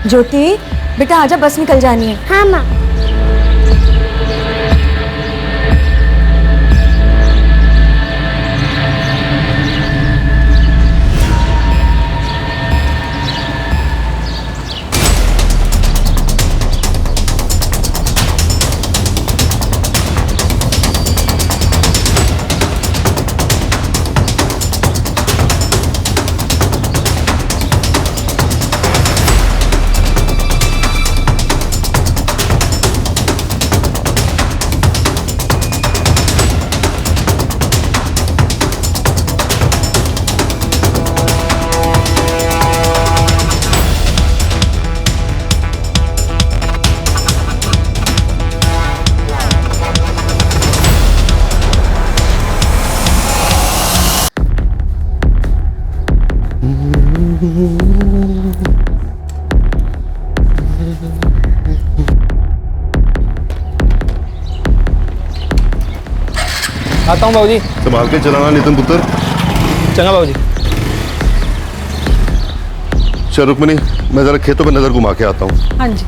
ज्योति बेटा आजा, बस निकल जानी है। हाँ माँ। आता हूँ बाबूजी। संभाल के चलाना नितिन पुत्र। चंगा बाबूजी। चल रुक्मिनी, मैं जरा खेतों पे नजर घुमा के आता हूँ। हाँ जी।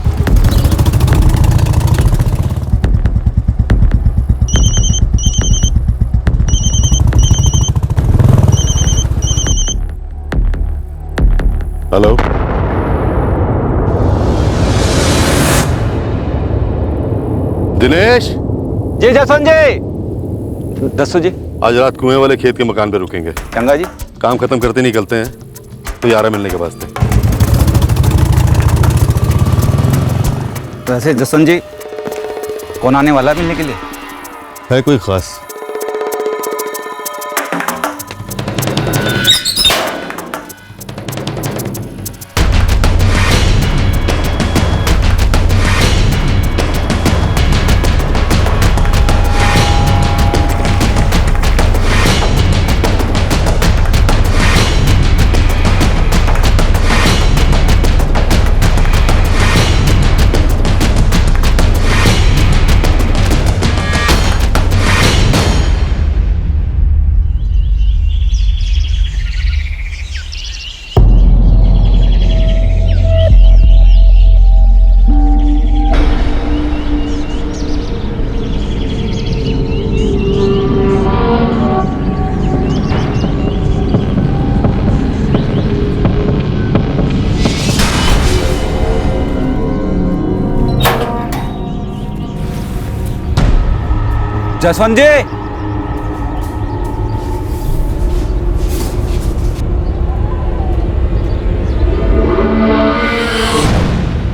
हेलो, दिनेश। जी जसवंत जी। दसू जी। आज रात कुएं वाले खेत के मकान पे रुकेंगे। चंगा जी। काम खत्म करते निकलते हैं तो यारा मिलने के वास्ते। वैसे जसवंत जी, कौन आने वाला है मिलने के लिए? है कोई खास? जसवंत जी।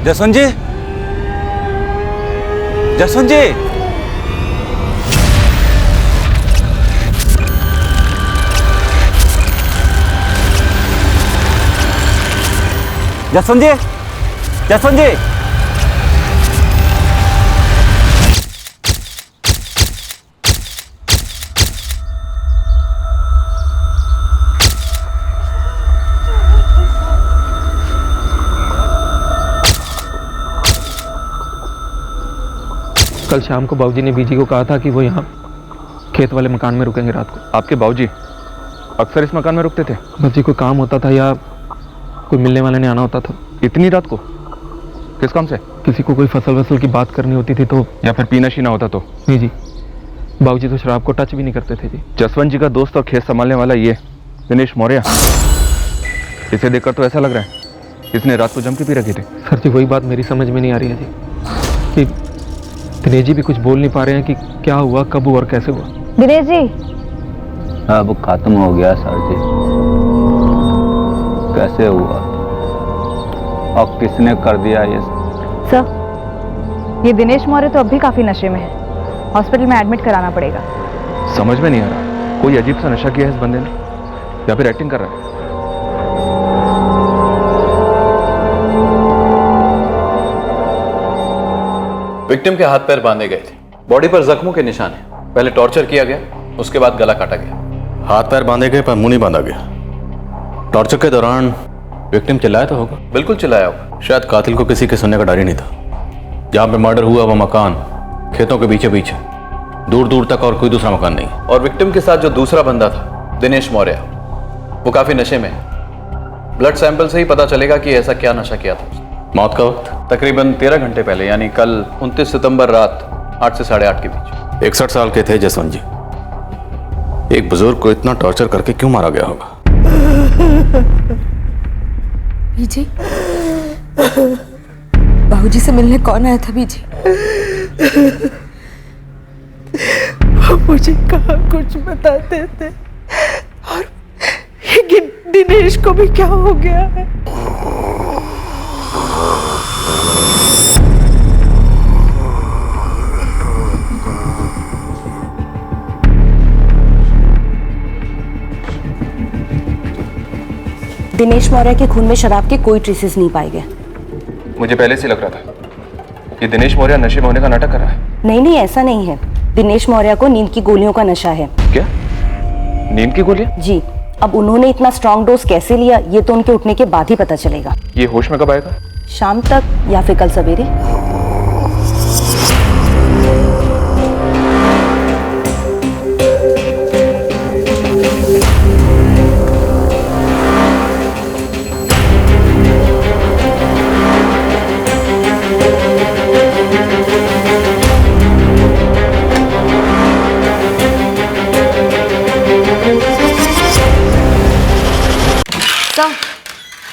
जसवंत जी। जसवंत जी। जसवंत जी। जसवंत जी। कल शाम को बाबूजी ने बीजी को कहा था कि वो यहाँ खेत वाले मकान में रुकेंगे रात को। आपके बाबूजी अक्सर इस मकान में रुकते थे? बस जी कोई काम होता था या कोई मिलने वाले ने आना होता था। इतनी रात को? किस काम से? किसी को कोई फसल वसल की बात करनी होती थी तो। या फिर पीना शीना होता तो? नहीं जी, बाबूजी तो शराब को टच भी नहीं करते थे जी। जसवंत जी का दोस्त और खेत संभालने वाला ये दिनेश मौर्य, इसे देखकर तो ऐसा लग रहा है इसने रात को जम के पी रखी थी। सर जी वही बात मेरी समझ में नहीं आ रही है जी कि दिनेश जी भी कुछ बोल नहीं पा रहे हैं कि क्या हुआ, कब हुआ और कैसे हुआ। दिनेश जी। अब खत्म हो गया सर जी। कैसे हुआ और किसने कर दिया ये? सर ये दिनेश मौर्य तो अब भी काफी नशे में है, हॉस्पिटल में एडमिट कराना पड़ेगा। समझ में नहीं आ रहा, कोई अजीब सा नशा किया है इस बंदे ने या फिर एक्टिंग कर रहा है। विक्टिम के हाथ पैर बांधे गए थे, बॉडी पर जख्मों के निशान हैं। पहले टॉर्चर किया गया, उसके बाद गला काटा गया। हाथ पैर बांधे गए पर मुंह नहीं बांधा गया। टॉर्चर के दौरान विक्टिम चिल्लाया तो होगा? बिल्कुल चिल्लाया होगा। शायद कातिल को किसी के सुनने का डर ही नहीं था। जहां पे मर्डर हुआ वो मकान खेतों के बीचे बीच है, दूर दूर तक और कोई दूसरा मकान नहीं। और विक्टिम के साथ जो दूसरा बंदा था दिनेश मौर्य, वो काफी नशे में है। ब्लड सैंपल से ही पता चलेगा कि ऐसा क्या नशा किया था। मौत का वक्त तकरीबन 13 घंटे पहले, यानी कल 29 सितंबर रात 8 से 8:30 के बीच। 61 साल के थे जसवंत जी। एक बुजुर्ग को इतना टॉर्चर करके क्यों मारा गया होगा? बीजी, बाबूजी से मिलने कौन आया था बीजी? वो मुझे कहाँ कुछ बताते थे, और ये दिनेश को भी क्या हो गया है? दिनेश मौर्य के खून में शराब के कोई ट्रेसेस नहीं पाए गए। मुझे पहले से लग रहा था ये दिनेश मौर्य नशे में होने का नाटक कर रहा है। नहीं, ऐसा नहीं है। दिनेश मौर्य को नींद की गोलियों का नशा है। क्या? नींद की गोलियां? जी। अब उन्होंने इतना स्ट्रॉन्ग डोज कैसे लिया, ये तो उनके उठने के बाद ही पता चलेगा। ये होश में कब आएगा? शाम तक या फिर कल सवेरे।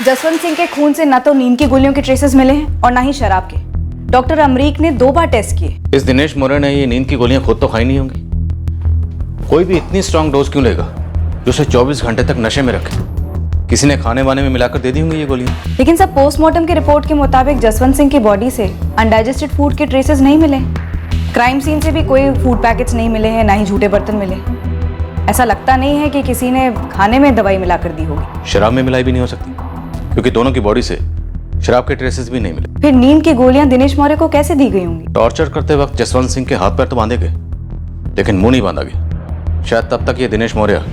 जसवंत सिंह के खून से न तो नींद की गोलियों के ट्रेसेस मिले हैं और न ही शराब के। डॉक्टर अमरीक ने 2 बार टेस्ट किए। इस दिनेश मौर्य ने ये नींद की गोलियां खुद तो खाई नहीं होंगी। कोई भी इतनी स्ट्रांग डोज क्यों लेगा जो उसे 24 घंटे तक नशे में रखे? किसी ने खाने वाने में मिलाकर दे दी होंगी ये गोलियां। लेकिन सब पोस्टमार्टम की रिपोर्ट के मुताबिक जसवंत सिंह की बॉडी से अनडाइजेस्टेड फूड के ट्रेसेस नहीं मिले। क्राइम सीन से भी कोई फूड पैकेट्स नहीं मिले हैं, ना ही झूठे बर्तन मिले। ऐसा लगता नहीं है कि किसी ने खाने में दवाई मिलाकर दी होगी। शराब में मिलाई भी नहीं हो सकती, क्योंकि दोनों की बॉडी से शराब के ट्रेसेस भी नहीं मिले। फिर नींद की गोलियां दिनेश मौर्य को कैसे दी गई होंगी? टॉर्चर करते वक्त जसवंत सिंह के हाथ पैर तो बांधे गए, लेकिन मुंह नहीं बांधा गया। शायद तब तक ये दिनेश मौर्य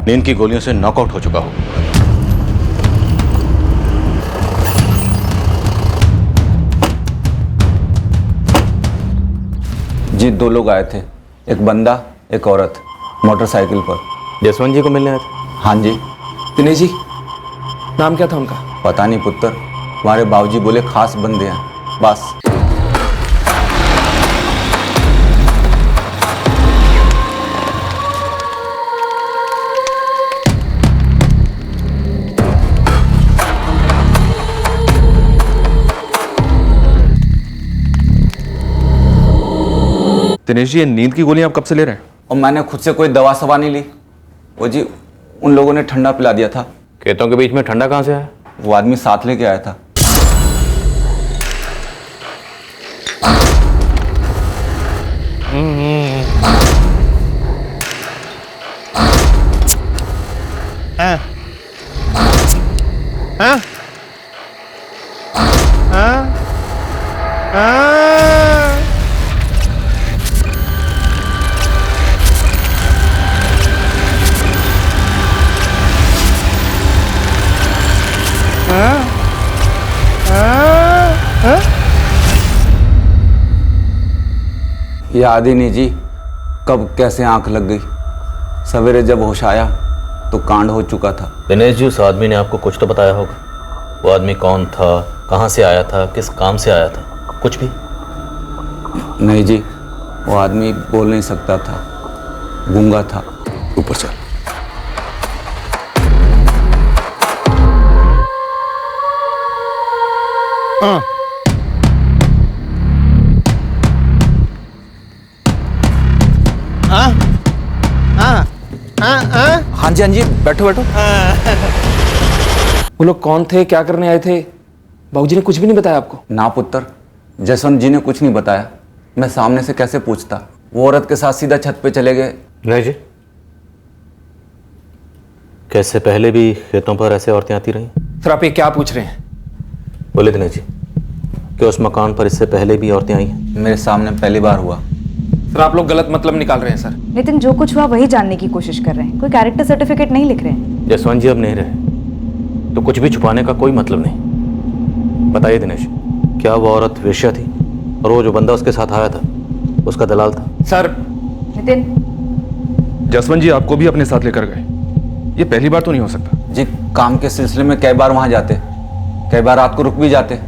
नींद की गोलियों से नॉकआउट हो चुका हो। जी 2 लोग आए थे, एक बंदा एक औरत, मोटरसाइकिल पर। जसवंत जी को मिलने आए थे? हाँ जी। दिनेश जी, नाम क्या था उनका? पता नहीं पुत्र, हमारे बाबूजी बोले खास बंदे हैं बस। दिनेश जी, ये नींद की गोलियां आप कब से ले रहे हैं? और मैंने खुद से कोई दवा सवा नहीं ली। वो जी उन लोगों ने ठंडा पिला दिया था। खेतों के बीच में ठंडा कहाँ से आया? वो आदमी साथ लेके आया था। याद ही नहीं जी कब कैसे आंख लग गई। सवेरे जब होश आया तो कांड हो चुका था। दिनेश जी, उस आदमी ने आपको कुछ तो बताया होगा। वो आदमी कौन था, कहाँ से आया था, किस काम से आया था? कुछ भी? नहीं जी, वो आदमी बोल नहीं सकता था, गूंगा था। ऊपर चल। हाँ जी बैठो बैठो। वो लोग कौन थे, क्या करने आए थे? बाबूजी ने कुछ भी नहीं बताया आपको? ना पुत्र, जसवंत जी ने कुछ नहीं बताया। मैं सामने से कैसे पूछता? वो औरत के साथ सीधा छत पे चले गए। नहीं जी, कैसे पहले भी खेतों पर ऐसे औरतें आती रहीं? सर आप ये क्या पूछ रहे हैं? बोले दिनेश जी कि उस मकान पर इससे पहले भी औरतें आई हैं? मेरे सामने पहली बार हुआ। सर आप लोग गलत मतलब निकाल रहे हैं सर। नितिन, जो कुछ हुआ वही जानने की कोशिश कर रहे हैं, कोई कैरेक्टर सर्टिफिकेट नहीं लिख रहे हैं। जसवंत जी अब नहीं रहे तो कुछ भी छुपाने का कोई मतलब नहीं। बताइए दिनेश, क्या वो औरत वेश्या थी और वो जो बंदा उसके साथ आया था उसका दलाल था? सर नितिन, जसवंत जी आपको भी अपने साथ लेकर गए, ये पहली बार तो नहीं हो सकता। जी काम के सिलसिले में कई बार वहां जाते, कई बार रात को रुक भी जाते।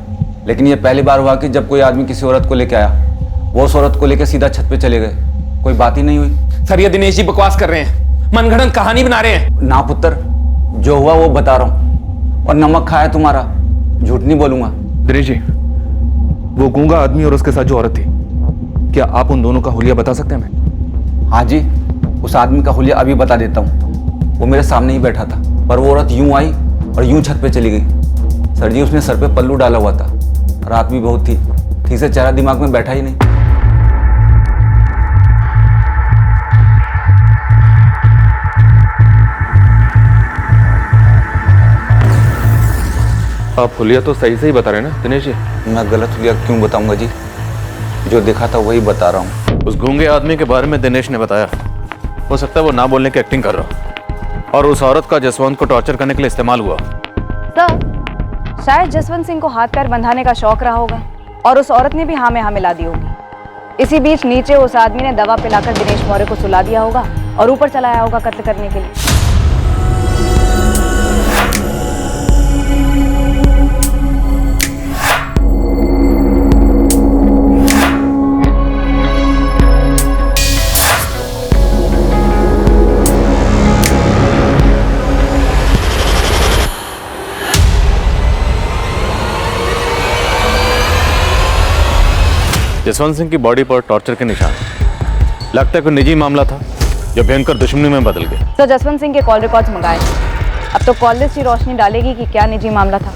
लेकिन ये पहली बार हुआ कि जब कोई आदमी किसी औरत को लेके आया, वो उस औरत को लेकर सीधा छत पे चले गए, कोई बात ही नहीं हुई। सर ये दिनेश जी बकवास कर रहे हैं, मनगढ़ंत कहानी बना रहे हैं। ना पुत्र, जो हुआ वो बता रहा हूँ, और नमक खाया तुम्हारा, झूठ नहीं बोलूंगा। दिनेश जी, वो गूंगा आदमी और उसके साथ जो औरत थी, क्या आप उन दोनों का हुलिया बता सकते हैं हमें? हाँ जी, उस आदमी का हुलिया अभी बता देता हूँ। वो मेरे सामने ही बैठा था, पर वो औरत यूं आई और यूं छत पे चली गई। सर जी, उसने सर पे पल्लू डाला हुआ था, रात भी बहुत थी, ठीक से चेहरा दिमाग में बैठा ही नहीं। आप हुलिया तो सही से ही बता रहे हैं ना दिनेश जी? मैं गलत हुलिया क्यों बताऊंगा जी? जो देखा था वही बता रहा हूँ। उस गूंगे आदमी के बारे में दिनेश ने बताया, हो सकता है वो ना बोलने की एक्टिंग कर रहा हो और उस औरत का जसवंत को टॉर्चर करने के लिए इस्तेमाल हुआ। सर, शायद जसवंत सिंह को हाथ पैर बंधाने का शौक रहा होगा और उस औरत ने भी हाँ में हाँ मिला दी होगी। इसी बीच नीचे उस आदमी ने दवा पिलाकर दिनेश मौर्य को सुला दिया होगा और ऊपर चला आया होगा कत्ल करने के लिए। जसवंत सिंह की बॉडी पर टॉर्चर के निशान, लगता है कोई निजी मामला था जो भयंकर दुश्मनी में बदल गया। तो जसवंत सिंह के कॉल रिकॉर्ड्स मंगाए, अब तो कॉल लिस्ट ही रोशनी डालेगी कि क्या निजी मामला था।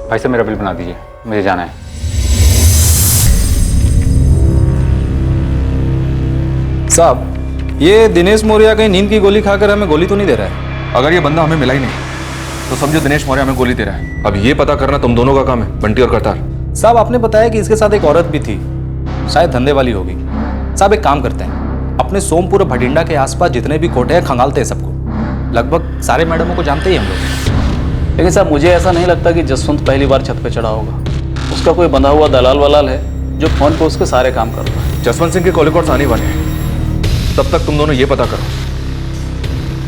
भाई साहब, मेरा बिल बना दीजिए, मुझे जाना है। साहब, ये दिनेश मौर्य कहीं नींद की गोली खाकर हमें गोली तो नहीं दे रहा है? अगर ये बंदा हमें मिला ही नहीं तो समझो दिनेश मौर्य हमें गोली दे रहा है। अब ये पता करना तुम दोनों का काम है, बंटी और करतार। साहब, आपने बताया कि इसके साथ एक औरत भी थी, शायद धंधे वाली होगी। साहब, एक काम करते हैं, अपने सोमपुर और भटिंडा के आसपास जितने भी कोटे हैं खंगालते हैं सबको। लगभग सारे मैडमों को जानते ही हम लोग। लेकिन साहब, मुझे ऐसा नहीं लगता कि जसवंत पहली बार छत पे चढ़ा होगा। उसका कोई बंधा हुआ दलाल वलाल है जो फोन पे उसके सारे काम कर रहा है। जसवंत सिंह के कॉल रिकॉर्ड्स आने वाले हैं, तब तक तुम दोनों ये पता करो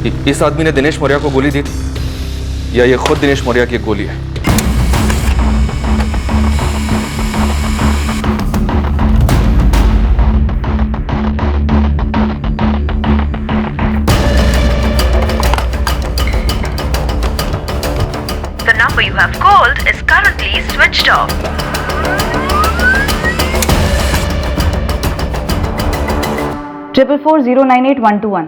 कि इस आदमी ने दिनेश मौर्य को गोली दी थी या ये खुद दिनेश मौर्य की गोली है। The number you have called is currently switched off. Triple 4098-121।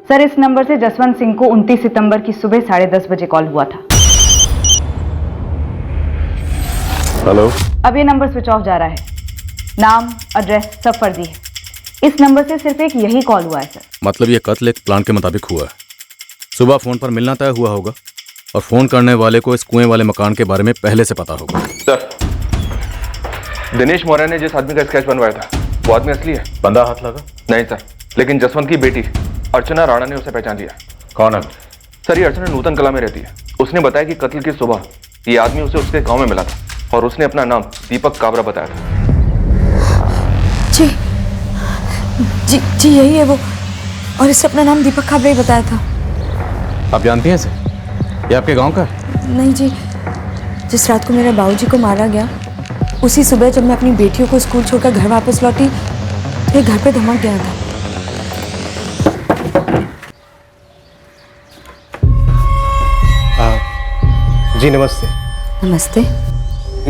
Sir, इस नंबर से जसवंत सिंह को 29 सितंबर की सुबह 10:30 बजे कॉल हुआ था। हेलो। अब ये नंबर स्विच ऑफ जा रहा है, नाम एड्रेस सब फर्जी है। इस नंबर से सिर्फ एक यही कॉल हुआ है सर। मतलब ये कत्ल एक प्लान के मुताबिक हुआ है। सुबह फोन पर मिलना तय हुआ होगा और फोन करने वाले को इस कुएं वाले मकान के बारे में पहले से पता होगा। सर, दिनेश मौर्य ने जिस आदमी का स्केच बनवाया था वो आदमी असली है? बंदा हाथ लगा? नहीं सर, लेकिन जसवंत की बेटी अर्चना राणा ने उसे पहचान लिया। कौन है? सर, ये अर्चना नूतन कला में रहती है। उसने बताया कि कत्ल की सुबह ये आदमी उसे उसके गांव में मिला था और उसने अपना नाम दीपक काबरा बताया था। जी जी जी, यही है वो, और इसे अपना नाम दीपक काबरा ही बताया था। आप जानती हैं इसे? ये आपके गांव का है? नहीं जी, जिस रात को मेरे बाबूजी को मारा गया, उसी सुबह जब मैं अपनी बेटियों को स्कूल छोड़कर घर वापस लौटी तो ये घर पे धमक गया था। जी नमस्ते। नमस्ते।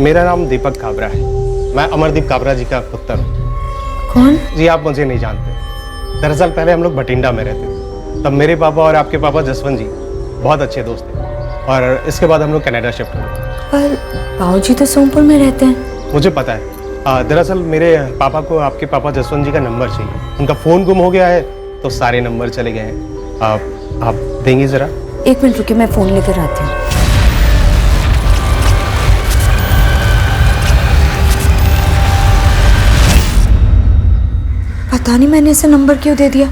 मेरा नाम दीपक काबरा है, मैं अमरदीप काबरा जी का पुत्र हूँ। कौन? जी आप मुझे नहीं जानते। दरअसल पहले हम लोग भटिंडा में रहते थे, तब मेरे पापा और आपके पापा जसवंत जी बहुत अच्छे दोस्त थे और इसके बाद हम लोग कनाडा शिफ्ट हो गए। पर बाबूजी तो सोमपुर में रहते हैं। मुझे पता है, दरअसल मेरे पापा को आपके पापा जसवंत जी का नंबर चाहिए। उनका फ़ोन गुम हो गया है तो सारे नंबर चले गए हैं। आप देंगी ज़रा? 1 मिनट रुकिए, मैं फ़ोन लेकर आती हूँ। पता नहीं मैंने इसे नंबर क्यों दे दिया।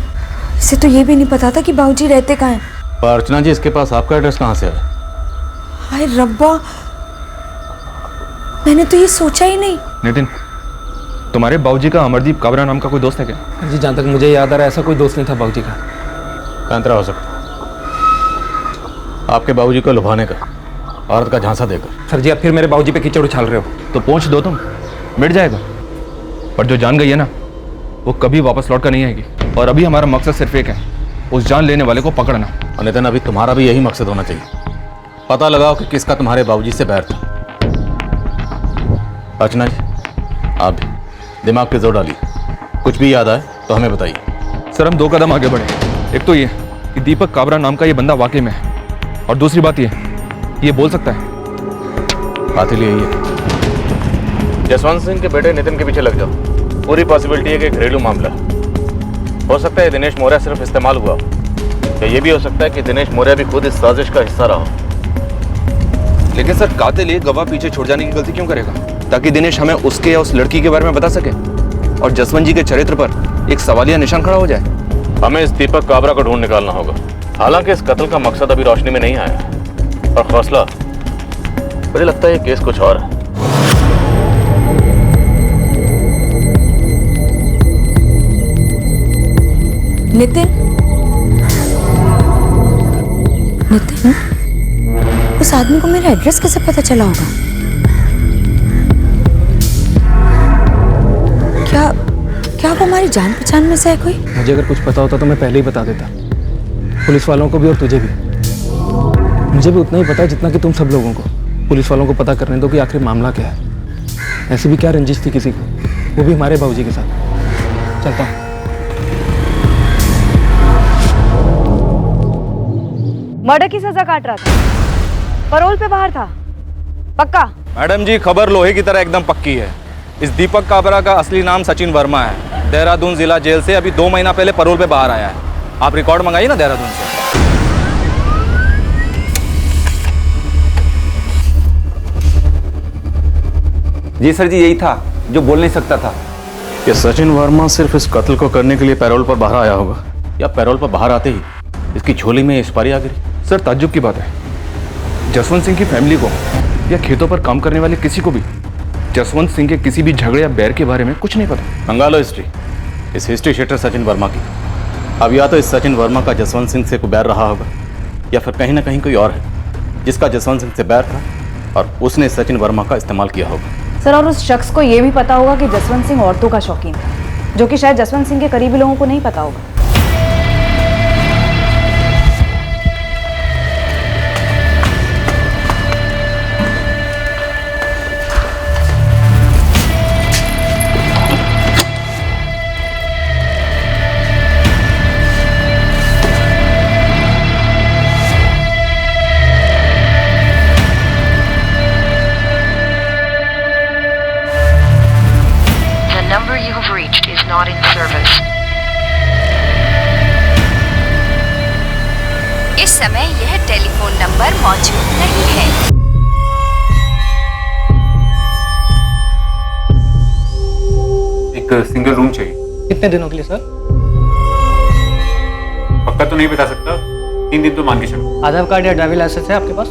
इसे तो ये भी नहीं पता था कि बाबूजी रहते कहाँ हैं। पर अर्चना जी, इसके पास आपका एड्रेस कहाँ से है? हाय रब्बा, मैंने तो ये सोचा ही नहीं। नितिन, तुम्हारे बाबूजी का अमरदीप काबरा नाम का कोई दोस्त है क्या? जी जहाँ तक मुझे याद आ रहा है ऐसा कोई दोस्त नहीं था बाबूजी का। पैंतरा हो सकता आपके बाबूजी को लुभाने का, औरत का झांसा देकर। सर जी आप फिर मेरे बाबूजी पे कीचड़ उछाल रहे हो। तो पूछ दो तुम, मिट जाएगा। पर जो जान गई है ना, वो कभी वापस लौट कर नहीं आएगी। और अभी हमारा मकसद सिर्फ एक है, उस जान लेने वाले को पकड़ना। और नितिन, अभी तुम्हारा भी यही मकसद होना चाहिए, पता लगाओ कि किसका तुम्हारे बाबूजी से बैर था। अर्चना जी, आप भी दिमाग पे जोर डालिए, कुछ भी याद आए तो हमें बताइए। सर हम 2 कदम आगे बढ़े। एक तो ये कि दीपक काबरा नाम का ये बंदा वाकई में है, और दूसरी बात ये बोल सकता है। बात ही यही है। जसवंत सिंह के बेटे नितिन के पीछे लग जाओ। पूरी पॉसिबिलिटी है कि घरेलू मामला हो सकता है। दिनेश मौर्य सिर्फ इस्तेमाल हुआ, या ये भी हो सकता है कि दिनेश मौर्य भी खुद इस साजिश का हिस्सा रहा हो। लेकिन सर कातिल एक गवाह पीछे छोड़ जाने की गलती क्यों करेगा? ताकि दिनेश हमें उसके या उस लड़की के बारे में बता सके और जसवंत जी के चरित्र पर एक सवालिया निशान खड़ा हो जाए। हमें इस दीपक काबरा को ढूंढ निकालना होगा। हालांकि इस कत्ल का मकसद अभी रोशनी में नहीं आया, और हौसला मुझे लगता है ये केस कुछ और है। नितिन, नितिन, उस आदमी को मेरा एड्रेस कैसे पता चला होगा? क्या वो हमारी जान पहचान में से है कोई? मुझे अगर कुछ पता होता तो मैं पहले ही बता देता, पुलिस वालों को भी और तुझे भी। मुझे भी उतना ही पता है जितना कि तुम सब लोगों को। पुलिस वालों को पता करने दो कि आखिर मामला क्या है। ऐसी भी क्या रंजिश थी किसी को, वो भी हमारे बाबूजी के साथ। चलता हूँ। मर्डर की सजा काट रहा था, पैरोल पे बाहर था, पक्का? मैडम जी खबर लोहे की तरह एकदम पक्की है। इस दीपक काबरा का असली नाम सचिन वर्मा है। देहरादून जिला जेल से अभी 2 महीना पहले पैरोल पे बाहर आया है। आप रिकॉर्ड मंगाइए ना देहरादून से। जी सर जी, यही था जो बोल नहीं सकता था। ये सचिन वर्मा सिर्फ इस कत्ल को करने के लिए पैरोल पर बाहर आया होगा, या पैरोल पर बाहर आते ही इसकी झोली में एक्सपायरी आ गई। सर ताज्जुब की बात है, जसवंत सिंह की फैमिली को या खेतों पर काम करने वाले किसी को भी जसवंत सिंह के किसी भी झगड़े या बैर के बारे में कुछ नहीं पता। मंगा लो हिस्ट्री, इस हिस्ट्री शीटर सचिन वर्मा की। अब या तो इस सचिन वर्मा का जसवंत सिंह से कोई बैर रहा होगा, या फिर कहीं ना कहीं कोई और है जिसका जसवंत सिंह से बैर था और उसने सचिन वर्मा का इस्तेमाल किया होगा। सर, और उस शख्स को ये भी पता होगा कि जसवंत सिंह औरतों का शौकीन था, जो कि शायद जसवंत सिंह के करीबी लोगों को नहीं पता होगा। Not in service. इस समय यह टेलीफोन नंबर मौजूद नहीं है। एक सिंगल रूम चाहिए। कितने दिनों के लिए सर? पक्का तो नहीं बता सकता, 3 दिन तो मान के चलो। आधार कार्ड या ड्राइविंग लाइसेंस है आपके पास?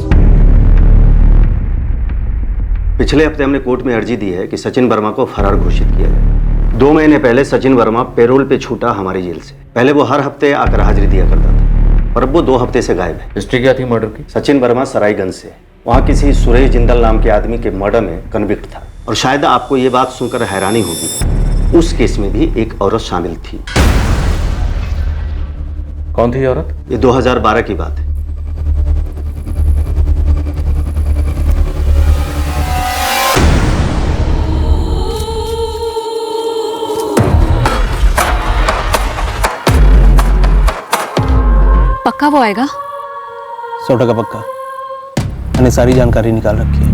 पिछले हफ्ते हमने कोर्ट में अर्जी दी है कि सचिन वर्मा को फरार घोषित किया जाए। 2 महीने पहले सचिन वर्मा पैरोल पे छूटा हमारी जेल से। पहले वो हर हफ्ते आकर हाजिरी दिया करता था, और अब वो 2 हफ्ते से गायब है। हिस्ट्री क्या थी मर्डर की? सचिन वर्मा सरायगंज से, वहाँ किसी सुरेश जिंदल नाम के आदमी के मर्डर में कन्विक्ट था। और शायद आपको ये बात सुनकर हैरानी होगी, उस केस में भी एक औरत शामिल थी। कौन थी औरत? ये 2012 की बात है। पक्का वो आएगा? 100% पक्का। मैंने सारी जानकारी निकाल रखी है।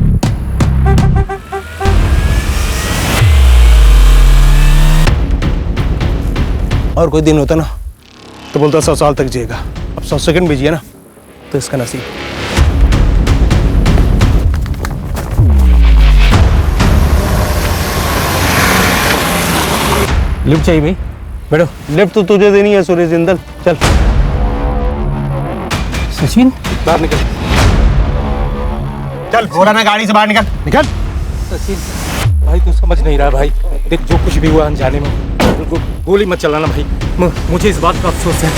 और कोई दिन होता ना तो बोलता 100 साल तक जिएगा। अब 100 सेकंड भी जिए ना तो इसका नसीब। लिफ्ट चाहिए भाई, बैठो। लिफ्ट तो तुझे देनी है सुरेश जिंदल, चल। सचिन बाहर निकल, चल। बोला ना गाड़ी से बाहर निकल, निकल। सचिन भाई तू समझ नहीं रहा भाई। देख जो कुछ भी हुआ अनजाने में, गोली मत चलाना भाई। मुझे इस बात का अफसोस है।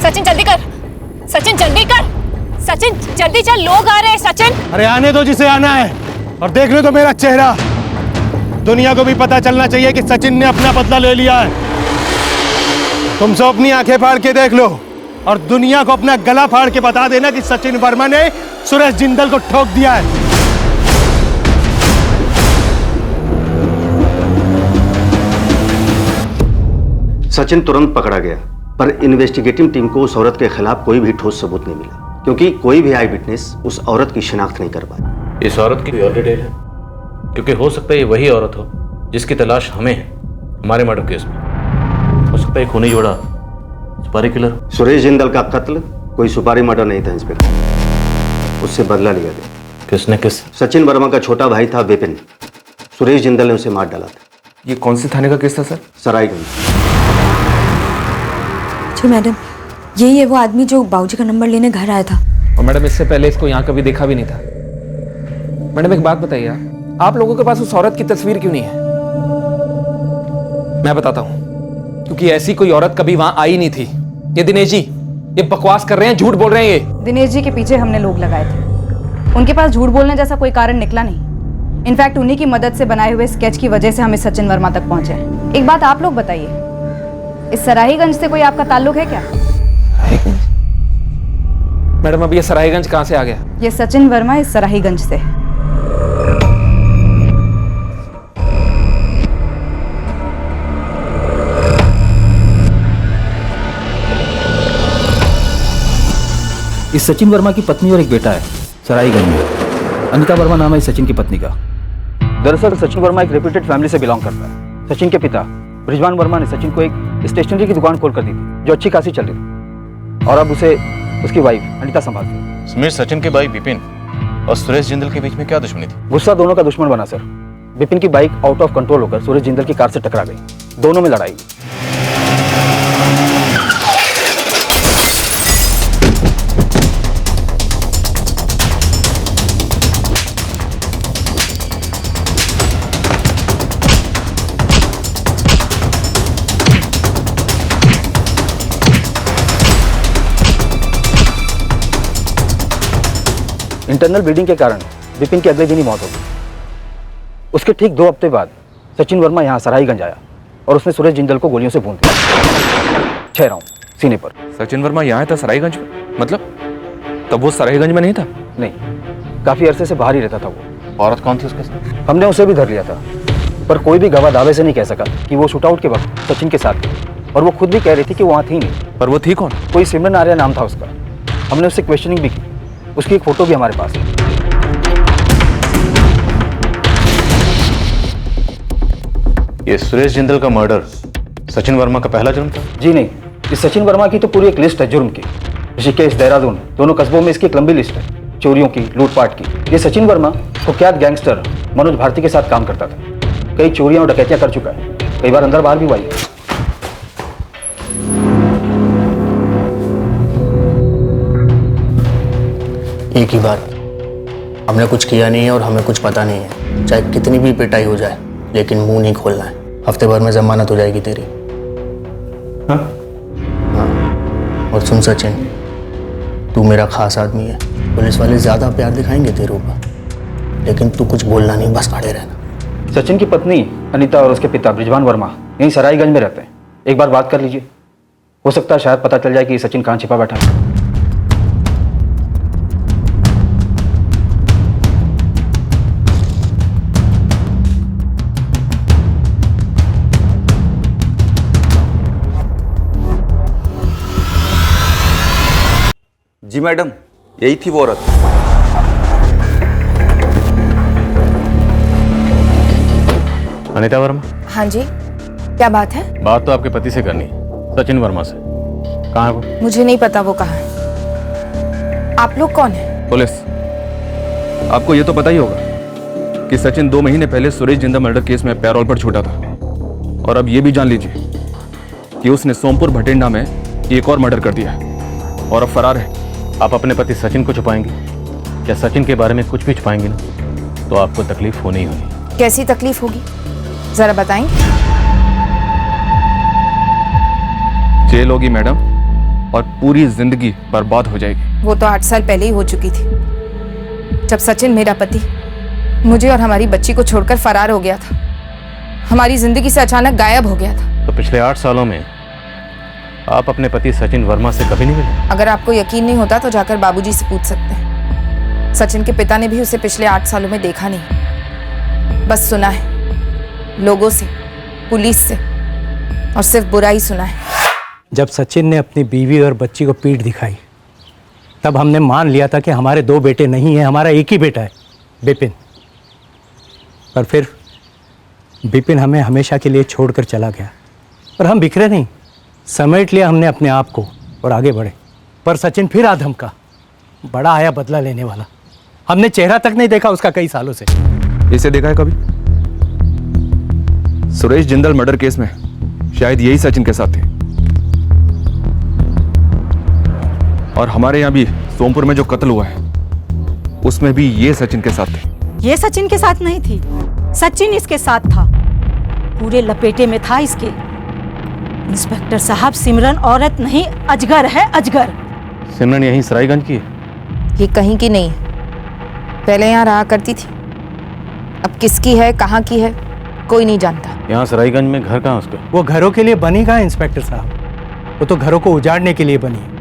सचिन जल्दी कर, सचिन जल्दी कर, सचिन जल्दी चल, लोग आ रहे हैं सचिन। अरे आने दो जिसे आना है, और देख लो तो मेरा चेहरा। दुनिया को भी पता चलना चाहिए कि सचिन ने अपना बदला ले लिया है। तुम सब अपनी आंखें फाड़ के देख लो और दुनिया को अपना गला फाड़ के बता देना कि सचिन वर्मा ने सुरेश जिंदल को ठोक दिया है। सचिन तुरंत पकड़ा गया, पर इन्वेस्टिगेटिव टीम को उस औरत के खिलाफ कोई भी ठोस सबूत नहीं मिला, क्योंकि कोई भी आई विटनेस उस औरत की शिनाख्त नहीं कर पाया। इस औरत की और डिटेल है, क्योंकि हो सकता है ये वही औरत हो जिसकी तलाश हमें है हमारे मर्डर केस में। हो सकता है खूनी जोड़ा सुपारी किलर। सुरेश जिंदल का कत्ल कोई सुपारी मर्डर नहीं था इंस्पेक्टर, उससे बदला लिया गया। किसने किस? सचिन वर्मा का छोटा भाई था विपिन, सुरेश जिंदल ने उसे मार डाला था। ये कौन से थाने का केस था सर? सरायगंज। जी मैडम, यही है वो आदमी जो बाबूजी का नंबर लेने घर आया था। और मैडम इससे पहले इसको यहाँ कभी देखा भी नहीं था। मैडम एक बात बताइए, आप लोगों के पास उस औरत की तस्वीर क्यों नहीं है? मैं बताता हूँ, क्योंकि ऐसी कोई औरत कभी वहां आई नहीं थी। ये दिनेश जी ये बकवास कर रहे हैं, झूठ बोल रहे हैं ये। दिनेश जी के पीछे हमने लोग लगाए थे, उनके पास झूठ बोलने जैसा कोई कारण निकला नहीं। इनफैक्ट उन्हीं की मदद से बनाए हुए स्केच की वजह से हम इस सचिन वर्मा तक पहुंचे। एक बात आप लोग बताइए, इस सराहीगंज से कोई आपका ताल्लुक है क्या? मैडम अब ये सराहीगंज कहां से आ गया? ये सचिन वर्मा इस सराहीगंज से। इस सचिन वर्मा की पत्नी और एक बेटा है सराईगंज में। अनिता वर्मा नाम है इस सचिन की पत्नी का। दरअसल सचिन वर्मा एक रेप्यूटेड फैमिली से बिलोंग करता है। सचिन के पिता ब्रिजवान वर्मा ने सचिन को एक स्टेशनरी की दुकान खोल कर दी थी, जो अच्छी खासी चल रही थी, और अब उसे उसकी वाइफ अनिता संभालती है। समीर, सचिन के भाई विपिन और सुरेश जिंदल के बीच में क्या दुश्मनी थी? गुस्सा दोनों का दुश्मन बना सर। विपिन की बाइक आउट ऑफ कंट्रोल होकर सुरेश जिंदल की कार से टकरा गई, दोनों में लड़ाई। इंटरनल ब्लीडिंग के कारण विपिन की अगले दिन ही मौत हो गई। उसके ठीक 2 हफ्ते बाद सचिन वर्मा यहाँ सराहीगंज आया और उसने सुरेश जिंदल को गोलियों से भून दिया 6 राउंड सीने पर। सचिन वर्मा यहाँ था सराहीगंज में? मतलब तब वो सराहीगंज में नहीं था? नहीं, काफी अरसे से बाहर ही रहता था वो। औरत कौन थी उसके साथ? हमने उसे भी धर लिया था, पर कोई भी गवाह दावे से नहीं कह सका कि वो शूटआउट के वक्त सचिन के साथ थी, और वो खुद भी कह रही थी कि वो वहाँ थी नहीं। पर वो थी कौन? कोई सिमरन आर्या नाम था उसका। हमने उससे क्वेश्चनिंग भी की, उसकी एक फोटो भी हमारे पास है। ये सुरेश जिंदल का मर्डर सचिन वर्मा का पहला जुर्म था? जी नहीं, इस सचिन वर्मा की तो पूरी एक लिस्ट है जुर्म की। ऋषिकेश, देहरादून दोनों कस्बों में इसकी एक लंबी लिस्ट है, चोरियों की, लूटपाट की। ये सचिन वर्मा कुख्यात गैंगस्टर मनोज भारती के साथ काम करता था। कई चोरियां और डकैतियां कर चुका है, कई बार अंदर बाहर भी हुआ है। एक ही बार, हमने कुछ किया नहीं है और हमें कुछ पता नहीं है। चाहे कितनी भी पिटाई हो जाए, लेकिन मुंह नहीं खोलना है। हफ्ते भर में जमानत हो जाएगी तेरी। हाँ? और सुन सचिन, तू मेरा खास आदमी है। पुलिस वाले ज्यादा प्यार दिखाएंगे तेरे ऊपर, लेकिन तू कुछ बोलना नहीं, बस खड़े रहना। सचिन की पत्नी अनिता और उसके पिता ब्रिजवान वर्मा यहीं सराईगंज में रहते हैं। एक बार बात कर लीजिए, हो सकता है शायद पता चल जाए कि सचिन कहाँ छिपा बैठा है। जी मैडम, यही थी वो औरत। अनिता वर्मा? हाँ जी, क्या बात है? बात तो आपके पति से करनी है, सचिन वर्मा से। कहाँ है वो? मुझे नहीं पता वो कहाँ है। आप लोग कौन है? पुलिस। आपको ये तो पता ही होगा कि सचिन 2 महीने पहले सुरेश जिंदल मर्डर केस में पैरोल पर छूटा था, और अब ये भी जान लीजिए कि उसने सोमपुर भटिंडा में एक और मर्डर कर दिया है और अब फरार है। आप अपने पति सचिन को छुपाएंगे क्या सचिन के बारे में कुछ भी छुपाएंगे ना तो आपको तकलीफ होनी ही होनी। कैसी तकलीफ होगी जरा बताएं। जेल होगी मैडम, और पूरी जिंदगी बर्बाद हो जाएगी। वो तो 8 साल पहले ही हो चुकी थी, जब सचिन मेरा पति मुझे और हमारी बच्ची को छोड़कर फरार हो गया था, हमारी जिंदगी से अचानक गायब हो गया था। तो पिछले 8 सालों में आप अपने पति सचिन वर्मा से कभी नहीं मिले? अगर आपको यकीन नहीं होता तो जाकर बाबूजी से पूछ सकते हैं। सचिन के पिता ने भी उसे पिछले 8 सालों में देखा नहीं, बस सुना है, लोगों से, पुलिस से, और सिर्फ बुराई सुना है। जब सचिन ने अपनी बीवी और बच्ची को पीठ दिखाई तब हमने मान लिया था कि हमारे 2 बेटे नहीं हैं, हमारा एक ही बेटा है, बिपिन। पर फिर बिपिन हमें हमेशा के लिए छोड़कर चला गया, और हम बिखरे नहीं, समेट लिया हमने अपने आप को और आगे बढ़े। पर सचिन फिर आ धमका, बड़ा आया बदला लेने वाला। हमने चेहरा तक नहीं देखा उसका कई सालों से। इसे देखा है कभी? सुरेश जिंदल मर्डर केस में शायद यही सचिन के साथ थे, और हमारे यहाँ भी सोमपुर में जो कत्ल हुआ है उसमें भी ये सचिन के साथ थे। ये सचिन के साथ नहीं थी, सचिन इसके साथ था, पूरे लपेटे में था इसके। इंस्पेक्टर साहब, सिमरन औरत नहीं, अजगर है, अजगर। सिमरन यहीं सरायगंज की है? ये कहीं की नहीं है, पहले यहाँ रहा करती थी, अब किसकी है, कहाँ की है, कोई नहीं जानता। यहाँ सरायगंज में घर कहाँ उसका? वो घरों के लिए बनी कहाँ इंस्पेक्टर साहब, वो तो घरों को उजाड़ने के लिए बनी है।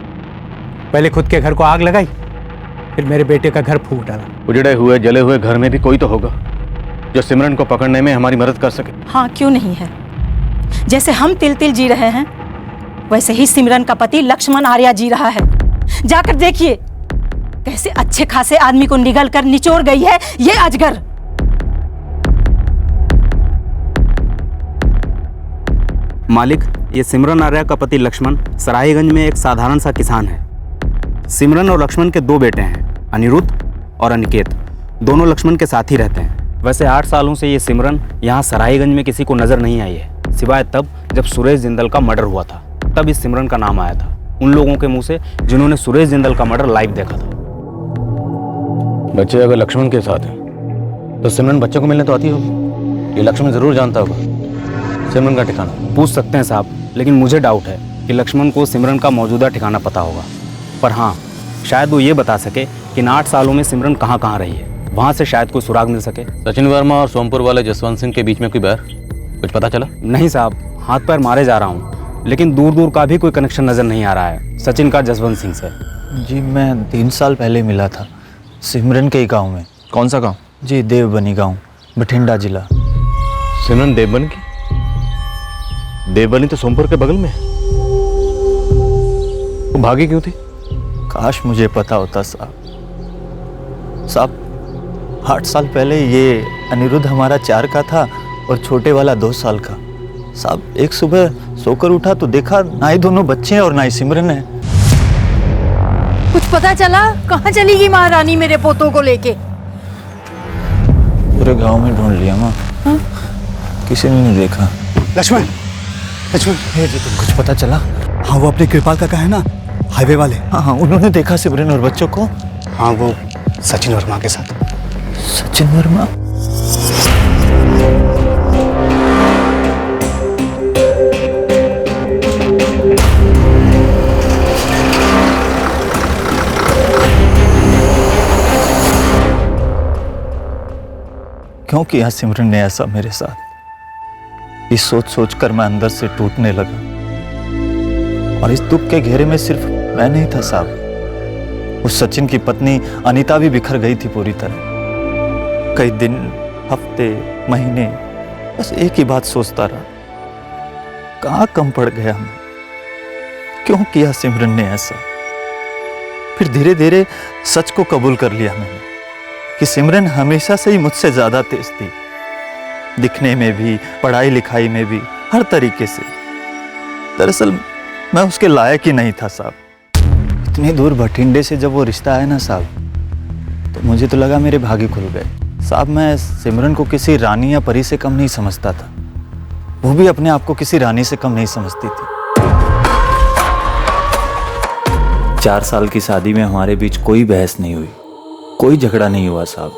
पहले खुद के घर को आग लगाई, फिर मेरे बेटे का घर फूंक डाला। उजड़े हुए जले हुए घर में भी कोई तो होगा जो सिमरन को पकड़ने में हमारी मदद कर सके। हाँ, क्यों नहीं है। जैसे हम तिल तिल जी रहे हैं, वैसे ही सिमरन का पति लक्ष्मण आर्या जी रहा है। जाकर देखिए कैसे अच्छे खासे आदमी को निगल कर निचोड़ गई है ये अजगर। मालिक, ये सिमरन आर्या का पति लक्ष्मण सरायगंज में एक साधारण सा किसान है। सिमरन और लक्ष्मण के 2 बेटे हैं, अनिरुद्ध और अनिकेत। दोनों लक्ष्मण के साथ ही रहते हैं। वैसे 8 सालों से ये सिमरन यहाँ सरायगंज में किसी को नजर नहीं आई है, सिवाय तब जब सुरेश जिंदल का मर्डर हुआ था, तब इस सिमरन का नाम आया था उन लोगों के मुंह से जिन्होंने सुरेश जिंदल का मर्डर लाइव देखा था। बच्चे अगर लक्ष्मण के साथ हैं तो सिमरन बच्चे को मिलने तो आती होगी, ये लक्ष्मण जरूर जानता होगा सिमरन का ठिकाना। पूछ सकते हैं साहब, लेकिन मुझे डाउट है कि लक्ष्मण को सिमरन का मौजूदा ठिकाना पता होगा। पर हाँ, शायद वो ये बता सके कि इन 8 सालों में सिमरन कहाँ कहाँ रही है, वहाँ से शायद कोई सुराग मिल सके। सचिन वर्मा और सोमपुर वाले जसवंत सिंह के बीच में कोई बैर कुछ पता चला? नहीं साहब, हाथ पैर मारे जा रहा हूँ, लेकिन दूर दूर का भी कोई कनेक्शन नज़र नहीं आ रहा है सचिन का जसवंत सिंह से। जी मैं 3 साल पहले मिला था सिमरन के ही गाँव में। कौन सा गाँव? जी देवबनी गाँव, बठिंडा जिला। सिमरन देवबनी की? देवबनी तो सोमपुर के बगल में है, वो भागी क्यों थी? काश मुझे पता होता साहब। 8 साल पहले ये अनिरुद्ध हमारा 4 का था और छोटे वाला 2 साल का। साहब एक सुबह सोकर उठा तो देखा ना ही दोनों बच्चे हैं और ना ही सिमरन है। कुछ पता चला कहाँ चली गई महारानी मेरे पोतों को लेके? पूरे गांव में ढूंढ लिया माँ, किसी ने नहीं देखा। लक्ष्मण, लक्ष्मण, कुछ पता चला? हाँ, वो अपने कृपाल काका है ना, हाईवे वाले। हाँ, उन्होंने देखा सिमरन और बच्चों को। हाँ, वो सचिन वर्मा के साथ। सचिन वर्मा? क्यों किया सिमरन ने ऐसा मेरे साथ? इस सोच सोच कर मैं अंदर से टूटने लगा, और इस दुख के घेरे में सिर्फ मैं नहीं था साहब, उस सचिन की पत्नी अनीता भी बिखर गई थी पूरी तरह। कई दिन, हफ्ते, महीने बस एक ही बात सोचता रहा, कहाँ कम पड़ गया मैं? क्यों किया सिमरन ने ऐसा? फिर धीरे धीरे सच को कबूल कर लिया मैंने कि सिमरन हमेशा से ही मुझसे ज्यादा तेज थी, दिखने में भी, पढ़ाई लिखाई में भी, हर तरीके से। दरअसल मैं उसके लायक ही नहीं था साहब। इतनी दूर बठिंडे से जब वो रिश्ता आया ना साहब, तो मुझे तो लगा मेरे भाग्य खुल गए साहब। मैं सिमरन को किसी रानी या परी से कम नहीं समझता था, वो भी अपने आप को किसी रानी से कम नहीं समझती थी। 4 साल की शादी में हमारे बीच कोई बहस नहीं हुई, कोई झगड़ा नहीं हुआ साहब।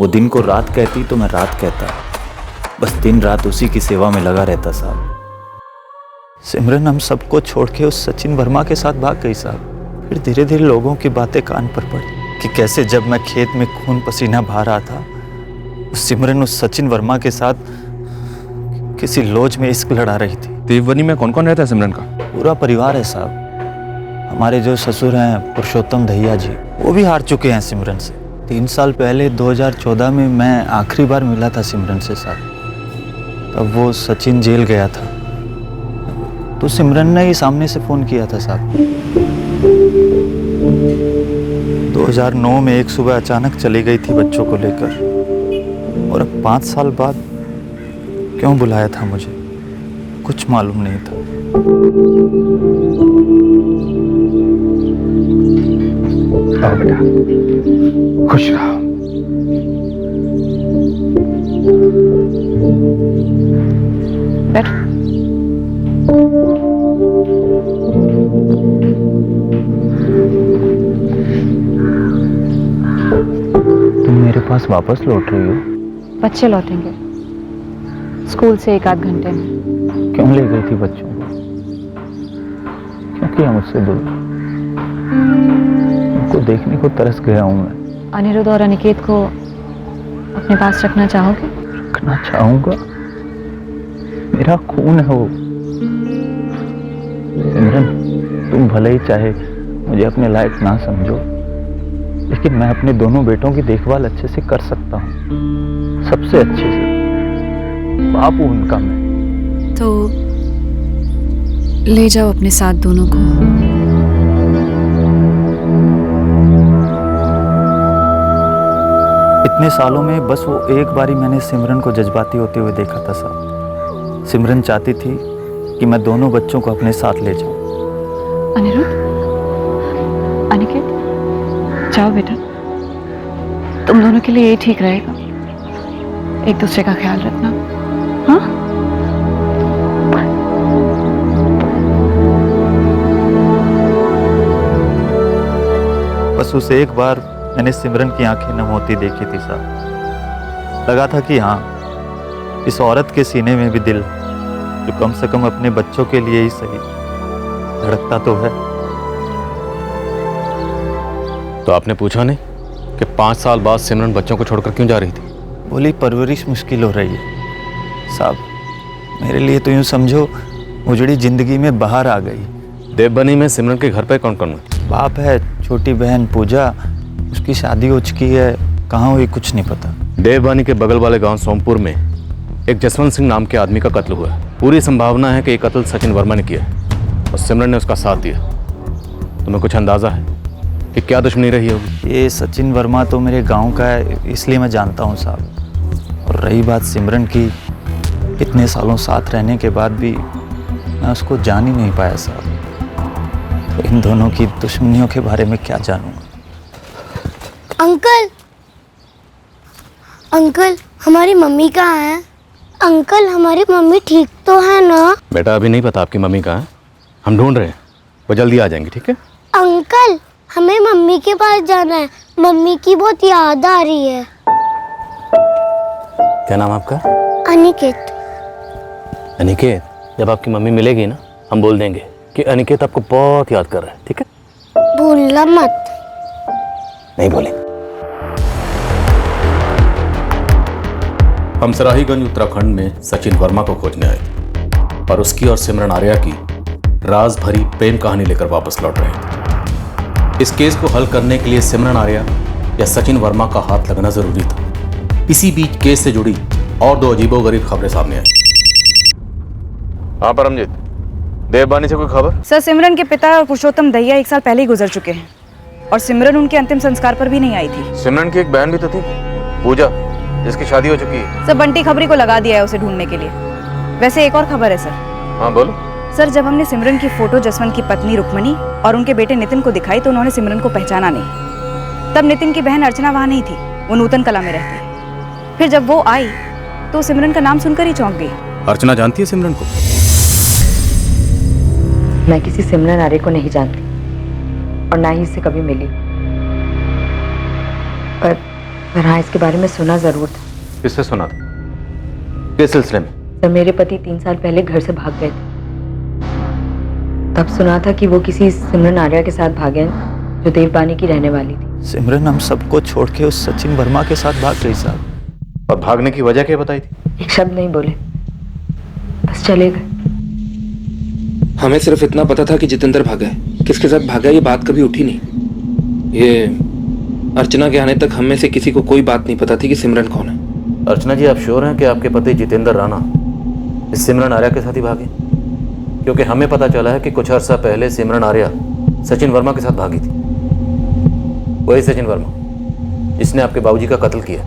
वो दिन को रात कहती तो मैं रात कहता, बस दिन रात उसी की सेवा में लगा रहता साहब। सिमरन हम सबको छोड़ के उस सचिन वर्मा के साथ भाग गई साहब। फिर धीरे धीरे लोगों की बातें कान पर पड़ी कि कैसे जब मैं खेत में खून पसीना बहा रहा था, सिमरन उस सचिन वर्मा के साथ किसी लॉज में इश्क लड़ा रही थी। देवबनी में कौन कौन रहता है सिमरन का? पूरा परिवार है साहब। हमारे जो ससुर हैं पुरुषोत्तम दहिया जी, वो भी हार चुके हैं सिमरन से। 3 साल पहले 2014 में मैं आखिरी बार मिला था सिमरन से साहब। तब वो सचिन जेल गया था, तो सिमरन ने ही सामने से फ़ोन किया था साहब। 2009 में एक सुबह अचानक चली गई थी बच्चों को लेकर, और अब 5 साल बाद क्यों बुलाया था मुझे कुछ मालूम नहीं था। आओ बेटा, खुश रहो। बैठो। तुम मेरे पास वापस लौट रही हो? बच्चे लौटेंगे स्कूल से 1 आध घंटे में। क्यों ले गई थी बच्चों को? क्यों किया मुझसे दूर? उनको देखने को तरस गया हूं मैं। अनिरुद्ध और अनिकेत को अपने पास रखना चाहोगे? रखना चाहूंगा, मेरा खून है वो। सिमरन, तुम भले ही चाहे मुझे अपने लायक ना समझो, लेकिन मैं अपने दोनों बेटों की देखभाल अच्छे से कर सकता हूँ, सबसे अच्छे से। बाप हूं उनका मैं। तो ले जाओ अपने साथ दोनों को। इतने सालों में बस वो एक बारी मैंने सिमरन को जज्बाती होते हुए देखा था साहब। सिमरन चाहती थी कि मैं दोनों बच्चों को अपने साथ ले जाऊं। अनिरुद्ध, अनिकेत, जाओ बेटा, तुम दोनों के लिए यही ठीक रहेगा। एक दूसरे का ख्याल रखना, हाँ? बस उस एक बार मैंने सिमरन की आंखें नम होती देखी थी साहब। लगा था कि हाँ, इस औरत के सीने में भी दिल, जो कम से कम अपने बच्चों के लिए ही सही, धड़कता तो है। तो आपने पूछा नहीं कि 5 साल बाद सिमरन बच्चों को छोड़कर क्यों जा रही थी? बोली परवरिश मुश्किल हो रही है साहब। मेरे लिए तो यूं समझो उजड़ी जिंदगी में बाहर आ गई। देवबनी में सिमरन के घर पे कौन कौन है? बाप है, छोटी बहन पूजा, उसकी शादी हो चुकी है, कहाँ हुई कुछ नहीं पता। देवबनी के बगल वाले गांव सोमपुर में एक जसवंत सिंह नाम के आदमी का कत्ल हुआ है। पूरी संभावना है कि ये कत्ल सचिन वर्मा ने किया है और सिमरन ने उसका साथ दिया। तुम्हें कुछ अंदाजा है कि क्या दुश्मनी रही होगी? ये सचिन वर्मा तो मेरे गांव का है, इसलिए मैं जानता हूँ साहब। और रही बात सिमरन की, इतने सालों साथ रहने के बाद भी मैं उसको जान ही नहीं पाया साहब। तो इन दोनों की दुश्मनियों के बारे में क्या जानूंगा? अंकल, अंकल, हमारी मम्मी कहाँ है? अंकल, हमारी मम्मी ठीक तो है ना? बेटा अभी नहीं पता आपकी मम्मी कहाँ है, हम ढूंढ रहे हैं, वो जल्दी आ जाएंगी, ठीक है? अंकल, हमें मम्मी के पास जाना है, मम्मी की बहुत याद आ रही है। क्या नाम आपका? अनिकेत। अनिकेत, जब आपकी मम्मी मिलेगी ना, हम बोल देंगे कि अनिकेत आपको बहुत याद कर रहा है, ठीक है? भूलना मत। नहीं बोले। हम सराहीगंज उत्तराखंड में सचिन वर्मा को खोजने आए और उसकी और सिमरन आर्या की राज भरी प्रेम कहानी लेकर वापस लौट रहे थे। इस केस को हल करने के लिए सिमरन आर्या या सचिन वर्मा का हाथ लगना जरूरी था। इसी बीच केस से जुड़ी और 2 अजीबोगरीब खबरें सामने आई। हाँ परमजीत, देवबानी से कोई खबर? सर, सिमरन के पिता और पुरुषोत्तम दहिया 1 साल पहले ही गुजर चुके हैं और सिमरन उनके अंतिम संस्कार पर भी नहीं आई थी। सिमरन की एक बहन भी तो थी, पूजा, जिसकी शादी हो चुकी है। सर, बंटी खबरी को लगा दिया है उसे ढूंढने के लिए। वैसे एक और खबर है सर। हाँ बोलो। सर, जब हमने सिमरन की फोटो जसवंत की पत्नी रुक्मणी और उनके बेटे नितिन को दिखाई तो उन्होंने सिमरन को पहचाना नहीं। तब नितिन की बहन अर्चना वहां नहीं थी, वो नूतन कला में रहती। फिर जब वो आई तो सिमरन का नाम सुनकर ही चौंक गई। अर्चना जानती है सिमरन को? मैं किसी सिमरन आर्य को नहीं जानती और ना ही इससे कभी मिली। पर हाँ, इसके बारे में सुना ज़रूर था। किससे सुना था? किस सिलसिले में? सर, मेरे पति 3 साल पहले घर से भाग गए थे। तब सुना था कि वो किसी सिमरन आर्या के साथ भागे हैं, जो देवबानी की रहने वाली थी। सिमरन हम सबको छोड़ के उस सचिन वर्मा के साथ भाग गई साहब। और भागने की वजह क्या बताई थी? एक शब्द नहीं बोले, बस चले गए। हमें सिर्फ इतना पता था कि जितेंद्र भागा है, किसके साथ भागा ये बात कभी उठी नहीं। ये अर्चना के आने तक हम में से किसी को कोई बात नहीं पता थी कि सिमरन कौन है। अर्चना जी, आप श्योर हैं कि आपके पति जितेंद्र राणा इस सिमरन आर्या के साथ ही भागे? क्योंकि हमें पता चला है कि कुछ अर्सा पहले सिमरन आर्या सचिन वर्मा के साथ भागी थी। वही सचिन वर्मा जिसने आपके बाबूजी का कत्ल किया।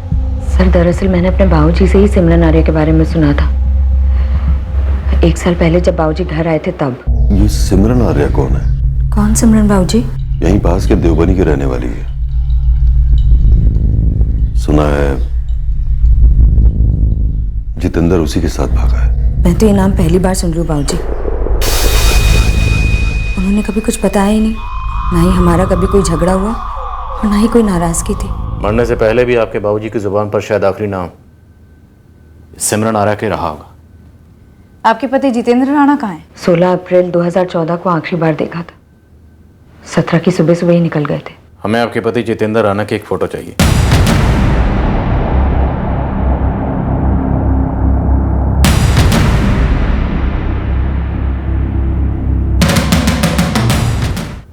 सर, दरअसल मैंने अपने बाबूजी से ही सिमरन आर्या के बारे में सुना था। 1 साल पहले जब बाबूजी घर आए थे तब। ये सिमरन आर्या कौन है? कौन सिमरन बाबूजी? यहीं पास के देवबनी की रहने वाली है। सुना है जितेंद्र उसी के साथ भागा है। मैं तो ये नाम पहली बार सुन रही हूँ बाबूजी। उन्होंने कभी कुछ बताया ही नहीं, ना ही हमारा कभी कोई झगड़ा हुआ और ना ही कोई नाराजगी थी। मरने से पहले भी आपके बाबूजी की जुबान पर शायद आखिरी नाम सिमरन आर्या के रहा होगा। आपके पति जितेंद्र राणा कहाँ हैं? 16 अप्रैल 2014 को आखिरी बार देखा था। 17 की सुबह सुबह ही निकल गए थे। हमें आपके पति जितेंद्र राणा की एक फोटो चाहिए।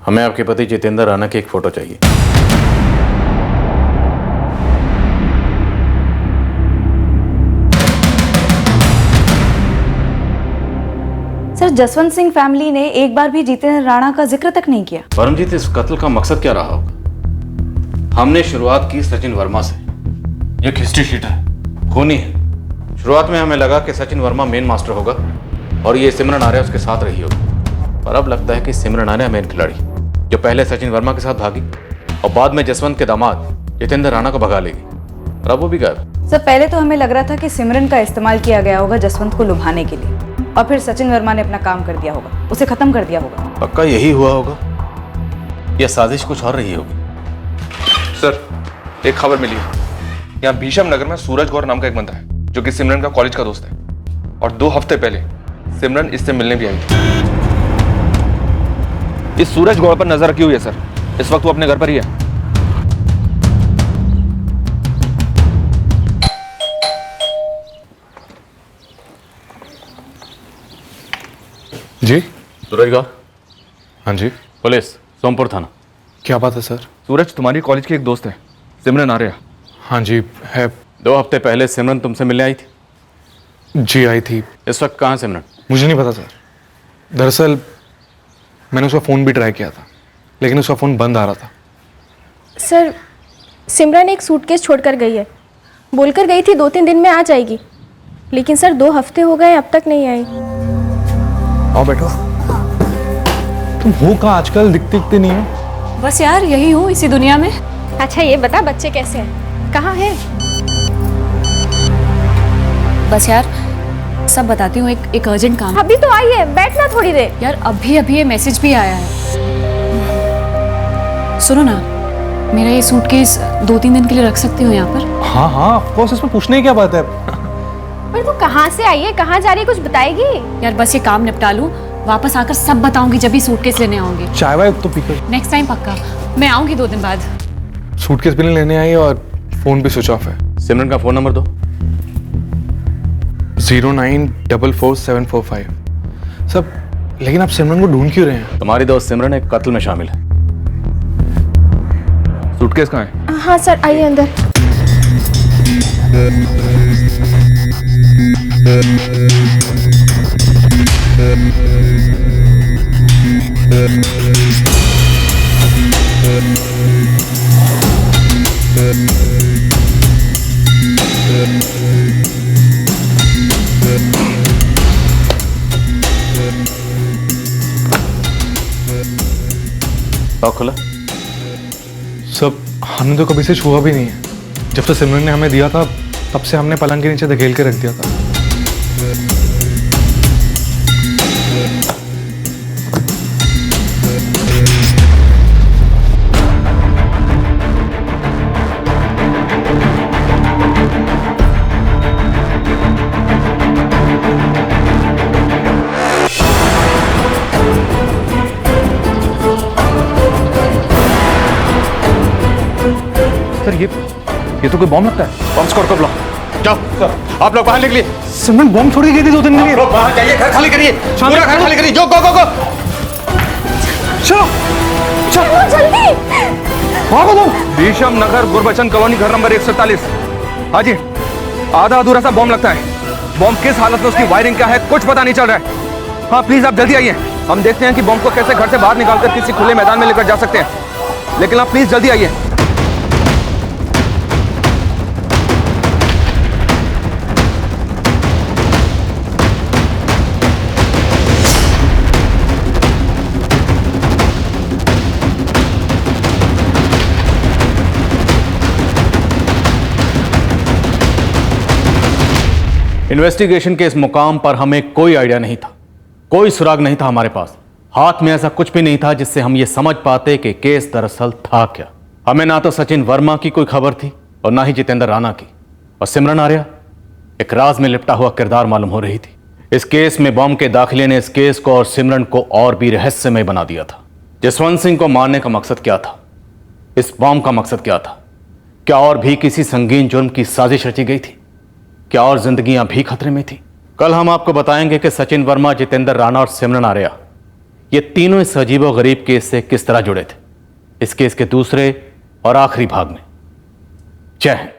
हमें आपके पति जितेंद्र राणा की एक फोटो चाहिए। सर, जसवंत सिंह फैमिली ने एक बार भी जितेंद्र राणा का जिक्र तक नहीं किया। परमजीत, इस कत्ल का मकसद क्या रहा होगा? हमने शुरुआत की सचिन वर्मा से। ये एक हिस्ट्री शीट है, खूनी है। शुरुआत में हमें लगा कि सचिन वर्मा मेन मास्टर होगा और ये सिमरन आर्या उसके साथ रही होगी, पर अब लगता है कि सिमरन आर्या मेन खिलाड़ी, जो पहले सचिन वर्मा के साथ भागी और बाद में जसवंत के दामाद जितेंद्र राणा को भगा लेगी, और अब वो भी गायब। सर, पहले तो हमें लग रहा था कि सिमरन का इस्तेमाल किया गया होगा जसवंत को लुभाने के लिए, और फिर सचिन वर्मा ने अपना काम कर दिया होगा, उसे खत्म कर दिया होगा। पक्का यही हुआ होगा या साजिश कुछ और रही होगी? सर, एक खबर मिली है। यहाँ भीषम नगर में सूरज गौर नाम का एक बंदा है जो कि सिमरन का कॉलेज का दोस्त है, और 2 हफ्ते पहले सिमरन इससे मिलने भी आई थी। इस सूरज गौर पर नजर रखी हुई है सर। इस वक्त वो अपने घर पर ही है। जी सूरज गौर। हाँ जी। पुलिस, सोमपुर थाना। क्या बात है सर? सूरज तुम्हारी कॉलेज की एक दोस्त है, सिमरन आर्या। हाँ जी है। 2 हफ्ते पहले सिमरन तुमसे मिलने आई थी? जी आई थी। इस वक्त कहाँ सिमरन? मुझे नहीं पता सर। दरअसल मैंने उसका फ़ोन भी ट्राई किया था, लेकिन उसका फ़ोन बंद आ रहा था। सर, सिमरन एक सूटकेस छोड़कर गई है। बोलकर गई थी 2-3 दिन में आ जाएगी, लेकिन सर 2 हफ्ते हो गए अब तक नहीं आई। आओ बैठो। तुम हो कहाँ आजकल? दिखते नहीं हो। बस यार, यही हूँ इसी दुनिया में। अच्छा ये बता, बच्चे कैसे हैं? कहाँ हैं? बस यार, सब बताती हूँ। एक अर्जेंट काम। अभी तो आई है, बैठना थोड़ी देर। यार अभी ये मैसेज भी आया है। सुनो ना, मेरा ये सूटकेस 2-3 दिन के लिए रख सकती हो यहाँ पर? हाँ हाँ ऑफ कोर्स, इसमें पूछने की क्या बात है? पर तू कहाँ से आई है, कहाँ जा रही है, कुछ बताएगी? यार बस ये काम निपटा लूँ, वापस आकर सब बताऊंगी जब भी सूटकेस लेने आऊंगी। चाय वाय तो पीकर। नेक्स्ट टाइम पक्का, मैं आऊंगी 2 दिन बाद। सूटकेस भी नहीं लेने आई और फोन भी स्विच ऑफ है। सिमरन का फोन नंबर दो। 0944745। सब, लेकिन आप सिमरन को ढूंढ क्यों रहे हैं? तुम्हारी दोस्त सिमरन एक कत्ल में शामिल है। सूटकेस कहाँ है? हाँ सर, आइए अंदर। खुला सब, हमने तो कभी से छुआ भी नहीं है। जब से सिमरन ने हमें दिया था तब से हमने पलंग के नीचे धकेल के रख दिया था। ये तो कोई बॉम्ब लगता है। बॉम्ब स्क्वाड को बुलाओ। जाओ आप लोग बाहर निकलिए। सिमरन बॉम्ब छोड़ के गई थी 2 दिन के लिए। आप लोग बाहर जाइए, घर खाली करिए, पूरा घर खाली करिए। जो गो गो गो चलो चलो जल्दी भागो तुम। भीषम नगर गुरबचन कॉलोनी घर नंबर 147। हाँ जी, आधा अधूरा सा बॉम्ब लगता है। बॉम्ब किस हालत में, उसकी वायरिंग क्या है, कुछ पता नहीं चल रहा है। हाँ प्लीज आप जल्दी आइए, हम देखते हैं कि बॉम्ब को कैसे घर से बाहर निकालकर किसी खुले मैदान में लेकर जा सकते हैं, लेकिन आप प्लीज जल्दी आइए। इन्वेस्टिगेशन के इस मुकाम पर हमें कोई आइडिया नहीं था, कोई सुराग नहीं था हमारे पास। हाथ में ऐसा कुछ भी नहीं था जिससे हम ये समझ पाते कि केस दरअसल था क्या। हमें ना तो सचिन वर्मा की कोई खबर थी और ना ही जितेंद्र राणा की, और सिमरन आर्या एक राज में लिपटा हुआ किरदार मालूम हो रही थी। इस केस में बॉम्ब के दाखिले ने इस केस को और सिमरन को और भी रहस्यमय बना दिया था। जसवंत सिंह को मारने का मकसद क्या था, इस बॉम्ब का मकसद क्या था, क्या और भी किसी संगीन जुर्म की साजिश रची गई थी, क्या और जिंदगियां भी खतरे में थी। कल हम आपको बताएंगे कि सचिन वर्मा, जितेंद्र राणा और सिमरन आर्या ये तीनों इस अजीबो गरीब केस से किस तरह जुड़े थे, इस केस के दूसरे और आखिरी भाग में। जय हिंद।